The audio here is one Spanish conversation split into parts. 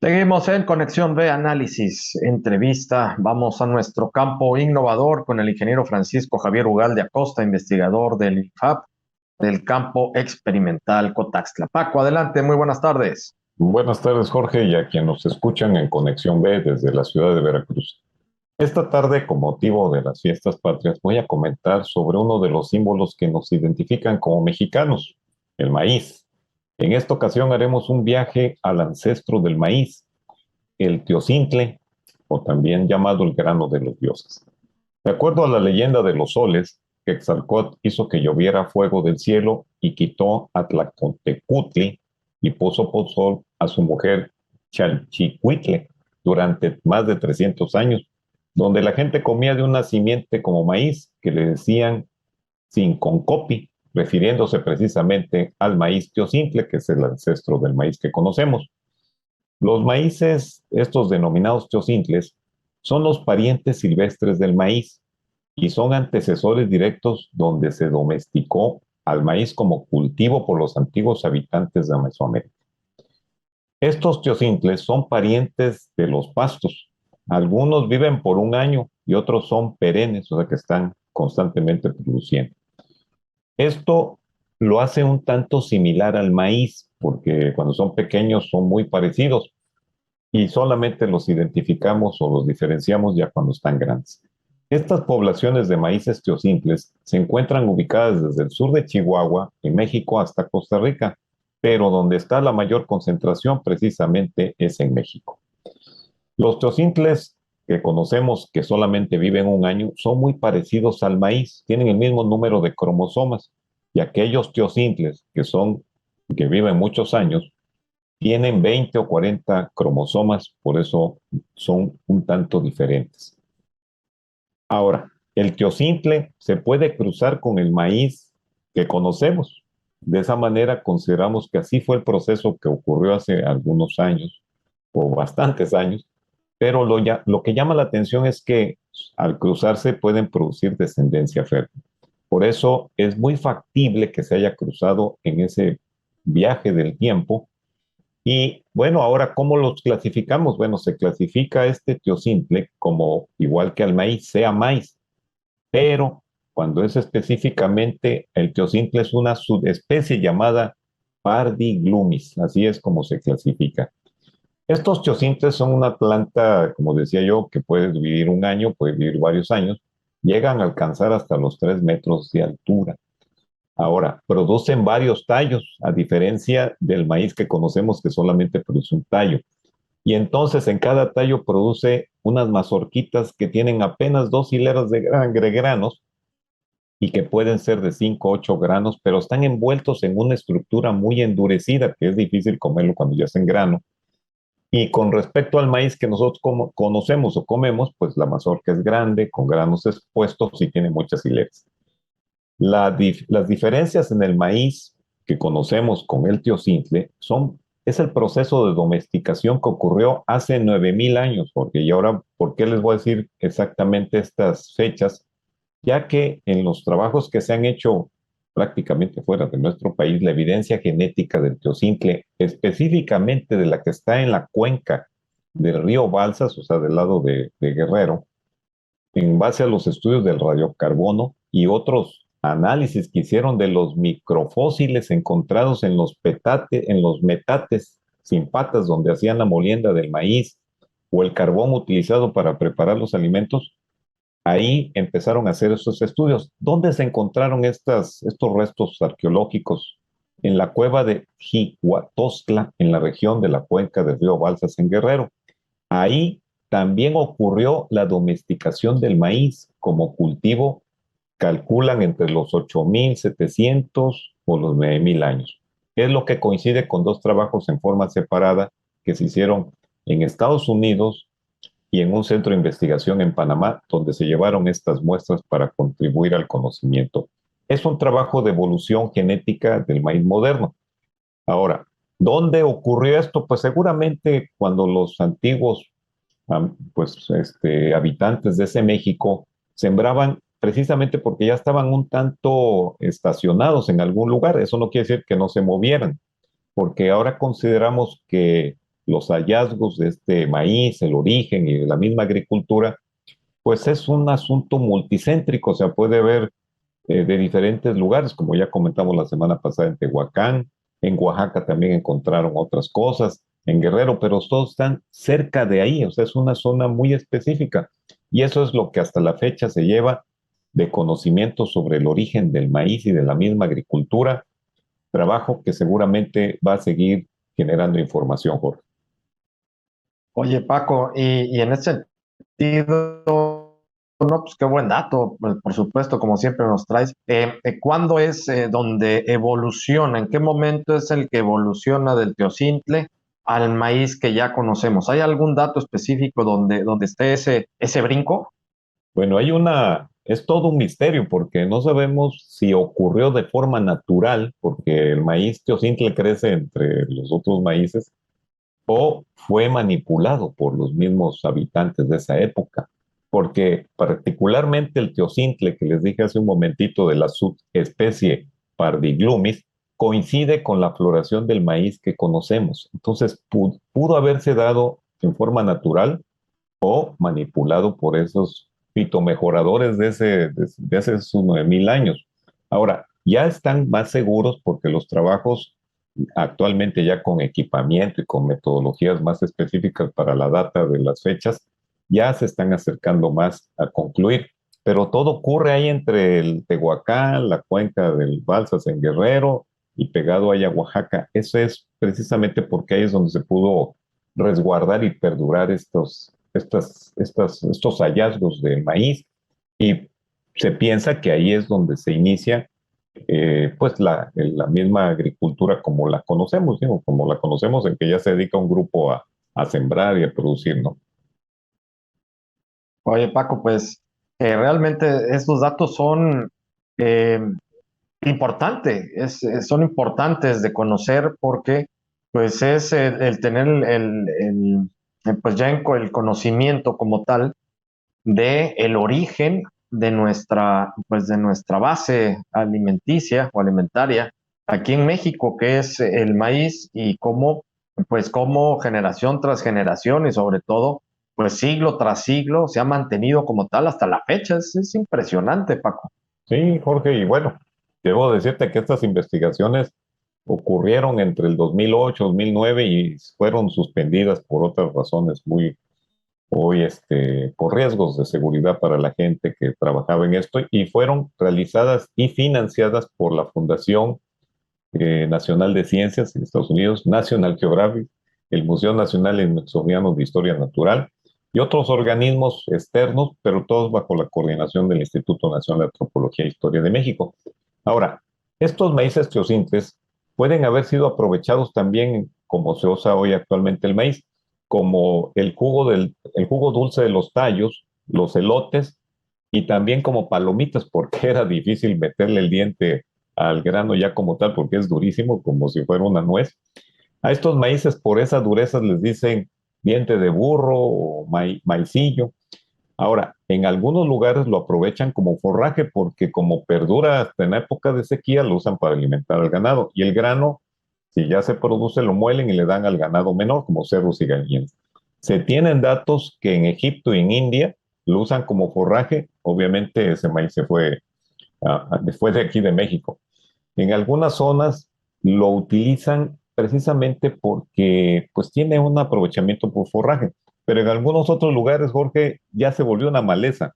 Seguimos en Conexión B Análisis, entrevista. Vamos a nuestro campo innovador con el ingeniero Francisco Javier Ugalde Acosta, investigador del INFAP, del campo experimental Cotaxtla. Paco, adelante, muy buenas tardes. Buenas tardes, Jorge, y a quien nos escuchan en Conexión B desde la ciudad de Veracruz. Esta tarde, con motivo de las fiestas patrias, voy a comentar sobre uno de los símbolos que nos identifican como mexicanos, el maíz. En esta ocasión haremos un viaje al ancestro del maíz, el teocintle, o también llamado el grano de los dioses. De acuerdo a la leyenda de los soles, Quetzalcóatl hizo que lloviera fuego del cielo y quitó a Tlacotecutli y puso por sol a su mujer Chalchicuitle durante más de 300 años, donde la gente comía de una simiente como maíz que le decían Sinconcopi, refiriéndose precisamente al maíz teocintle, que es el ancestro del maíz que conocemos. Los maíces, estos denominados teocintles, son los parientes silvestres del maíz y son antecesores directos donde se domesticó al maíz como cultivo por los antiguos habitantes de Mesoamérica. Estos teocintles son parientes de los pastos. Algunos viven por un año y otros son perennes, o sea que están constantemente produciendo. Esto lo hace un tanto similar al maíz, porque cuando son pequeños son muy parecidos y solamente los identificamos o los diferenciamos ya cuando están grandes. Estas poblaciones de maíces teocimples se encuentran ubicadas desde el sur de Chihuahua, en México, hasta Costa Rica, pero donde está la mayor concentración precisamente es en México. Los teocimples que conocemos que solamente viven un año son muy parecidos al maíz, tienen el mismo número de cromosomas, y aquellos teocimples que viven muchos años tienen 20 o 40 cromosomas, por eso son un tanto diferentes. Ahora, el teocintle se puede cruzar con el maíz que conocemos. De esa manera consideramos que así fue el proceso que ocurrió hace algunos años, o bastantes años, pero lo que llama la atención es que al cruzarse pueden producir descendencia fértil. Por eso es muy factible que se haya cruzado en ese viaje del tiempo. Y bueno, ahora, ¿cómo los clasificamos? Bueno, se clasifica este teocintle como, igual que al maíz, sea maíz, pero cuando es específicamente, el teocintle es una subespecie llamada Pardiglumis, así es como se clasifica. Estos teocintles son una planta, como decía yo, que puede vivir un año, puede vivir varios años, llegan a alcanzar hasta los 3 metros de altura. Ahora, producen varios tallos, a diferencia del maíz que conocemos que solamente produce un tallo. Y entonces en cada tallo produce unas mazorquitas que tienen apenas 2 hileras de granos y que pueden ser de 5 o 8 granos, pero están envueltos en una estructura muy endurecida, que es difícil comerlo cuando ya es en grano. Y con respecto al maíz que nosotros conocemos o comemos, pues la mazorca es grande, con granos expuestos y tiene muchas hileras. Las diferencias en el maíz que conocemos con el teocintle es el proceso de domesticación que ocurrió hace 9000 años, porque y ahora, ¿por qué les voy a decir exactamente estas fechas? Ya que en los trabajos que se han hecho prácticamente fuera de nuestro país, la evidencia genética del teocintle, específicamente de la que está en la cuenca del río Balsas, o sea, del lado de Guerrero, en base a los estudios del radiocarbono y otros análisis que hicieron de los microfósiles encontrados en los metates sin patas donde hacían la molienda del maíz o el carbón utilizado para preparar los alimentos, ahí empezaron a hacer esos estudios. ¿Dónde se encontraron estos restos arqueológicos? En la cueva de Jicuatostla, en la región de la cuenca del río Balsas, en Guerrero. Ahí también ocurrió la domesticación del maíz como cultivo, calculan entre los 8700 o los 9000 años. Es lo que coincide con dos trabajos en forma separada que se hicieron en Estados Unidos y en un centro de investigación en Panamá, donde se llevaron estas muestras para contribuir al conocimiento. Es un trabajo de evolución genética del maíz moderno. Ahora, ¿dónde ocurrió esto? Pues seguramente cuando los antiguos habitantes de ese México sembraban precisamente porque ya estaban un tanto estacionados en algún lugar. Eso no quiere decir que no se movieran, porque ahora consideramos que los hallazgos de este maíz, el origen y de la misma agricultura, pues es un asunto multicéntrico, o sea, puede ver de diferentes lugares, como ya comentamos la semana pasada en Tehuacán, en Oaxaca también encontraron otras cosas, en Guerrero, pero todos están cerca de ahí, o sea, es una zona muy específica. Y eso es lo que hasta la fecha se lleva de conocimiento sobre el origen del maíz y de la misma agricultura, trabajo que seguramente va a seguir generando información, Jorge. Oye, Paco, y en ese sentido, no, pues qué buen dato, pues, por supuesto, como siempre nos traes. ¿Cuándo es donde evoluciona? ¿En qué momento es el que evoluciona del teocintle al maíz que ya conocemos? ¿Hay algún dato específico donde esté ese brinco? Bueno, es todo un misterio porque no sabemos si ocurrió de forma natural, porque el maíz teocintle crece entre los otros maíces, o fue manipulado por los mismos habitantes de esa época. Porque particularmente el teocintle que les dije hace un momentito de la subespecie Pardiglumis, coincide con la floración del maíz que conocemos. Entonces, pudo haberse dado en forma natural o manipulado por esos fitomejoradores de hace sus 9000 años. Ahora, ya están más seguros porque los trabajos actualmente ya con equipamiento y con metodologías más específicas para la data de las fechas, ya se están acercando más a concluir. Pero todo ocurre ahí entre el Tehuacán, la cuenca del Balsas en Guerrero y pegado ahí a Oaxaca. Eso es precisamente porque ahí es donde se pudo resguardar y perdurar estos hallazgos de maíz, y se piensa que ahí es donde se inicia pues la misma agricultura como la conocemos, digo, como la conocemos, en que ya se dedica un grupo a sembrar y a producir, ¿no? Oye, Paco, pues realmente estos datos son eh, importantes, son importantes de conocer porque pues es el tener pues ya el conocimiento como tal de el origen de nuestra base alimenticia o alimentaria aquí en México, que es el maíz y cómo, pues cómo generación tras generación y sobre todo, pues siglo tras siglo se ha mantenido como tal hasta la fecha. Es impresionante, Paco. Sí, Jorge, y bueno, debo decirte que estas investigaciones ocurrieron entre el 2008, 2009 y fueron suspendidas por otras razones por riesgos de seguridad para la gente que trabajaba en esto, y fueron realizadas y financiadas por la Fundación Nacional de Ciencias en Estados Unidos, National Geographic, el Museo Nacional Smithsoniano de Historia Natural y otros organismos externos, pero todos bajo la coordinación del Instituto Nacional de Antropología e Historia de México. Ahora, estos maíces teocintles pueden haber sido aprovechados también, como se usa hoy actualmente el maíz, como el jugo dulce de los tallos, los elotes, y también como palomitas, porque era difícil meterle el diente al grano ya como tal, porque es durísimo, como si fuera una nuez. A estos maíces, por esa dureza, les dicen diente de burro o maicillo. Ahora, en algunos lugares lo aprovechan como forraje porque como perdura hasta en la época de sequía, lo usan para alimentar al ganado. Y el grano, si ya se produce, lo muelen y le dan al ganado menor, como cerdos y gallinas. Se tienen datos que en Egipto y en India lo usan como forraje. Obviamente ese maíz fue de aquí de México. En algunas zonas lo utilizan precisamente porque pues tiene un aprovechamiento por forraje, pero en algunos otros lugares, Jorge, ya se volvió una maleza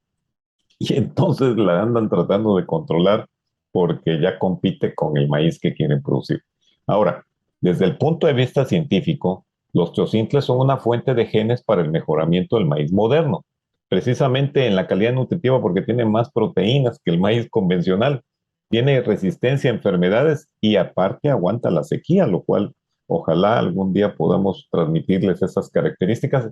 y entonces la andan tratando de controlar porque ya compite con el maíz que quieren producir. Ahora, desde el punto de vista científico, los teocintles son una fuente de genes para el mejoramiento del maíz moderno, precisamente en la calidad nutritiva porque tiene más proteínas que el maíz convencional, tiene resistencia a enfermedades y aparte aguanta la sequía, lo cual ojalá algún día podamos transmitirles esas características.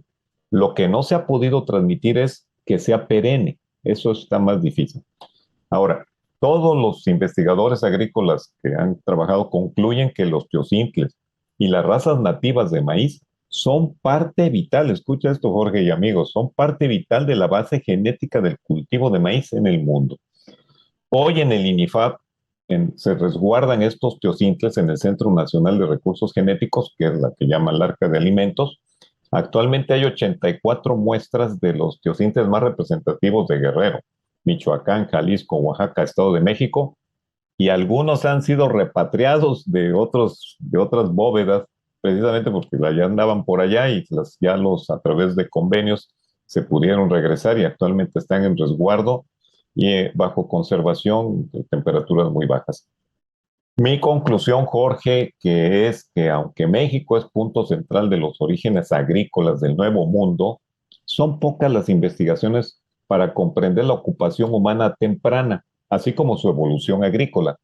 Lo que no se ha podido transmitir es que sea perenne, eso está más difícil. Ahora, todos los investigadores agrícolas que han trabajado concluyen que los teocintles y las razas nativas de maíz son parte vital, escucha esto Jorge y amigos, son parte vital de la base genética del cultivo de maíz en el mundo. Hoy en el INIFAP se resguardan estos teocintles en el Centro Nacional de Recursos Genéticos, que es la que llama el Arca de Alimentos. Actualmente hay 84 muestras de los teocintles más representativos de Guerrero, Michoacán, Jalisco, Oaxaca, Estado de México, y algunos han sido repatriados de otras bóvedas, precisamente porque ya andaban por allá y a través de convenios se pudieron regresar y actualmente están en resguardo y bajo conservación de temperaturas muy bajas. Mi conclusión, Jorge, que es que aunque México es punto central de los orígenes agrícolas del Nuevo Mundo, son pocas las investigaciones para comprender la ocupación humana temprana, así como su evolución agrícola.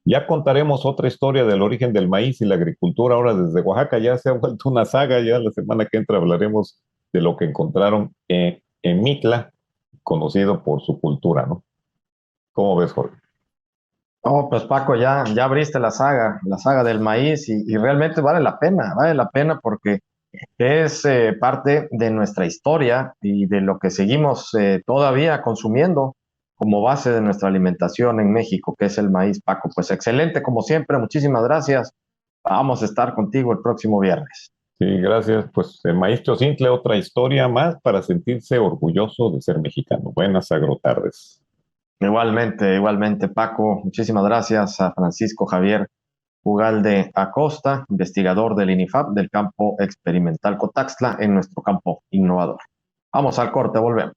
Ya contaremos otra historia del origen del maíz y la agricultura ahora desde Oaxaca. Ya se ha vuelto una saga, ya la semana que entra hablaremos de lo que encontraron en Mitla, conocido por su cultura, ¿no? ¿Cómo ves, Jorge? Oh, pues Paco, ya abriste la saga del maíz y realmente vale la pena porque es parte de nuestra historia y de lo que seguimos todavía consumiendo como base de nuestra alimentación en México, que es el maíz, Paco. Pues excelente, como siempre, muchísimas gracias. Vamos a estar contigo el próximo viernes. Sí, gracias. Pues el maestro Simple, otra historia más para sentirse orgulloso de ser mexicano. Buenas agrotardes. Igualmente, Paco, muchísimas gracias a Francisco Javier Ugalde Acosta, investigador del INIFAP del campo experimental Cotaxtla en nuestro campo innovador. Vamos al corte, volvemos.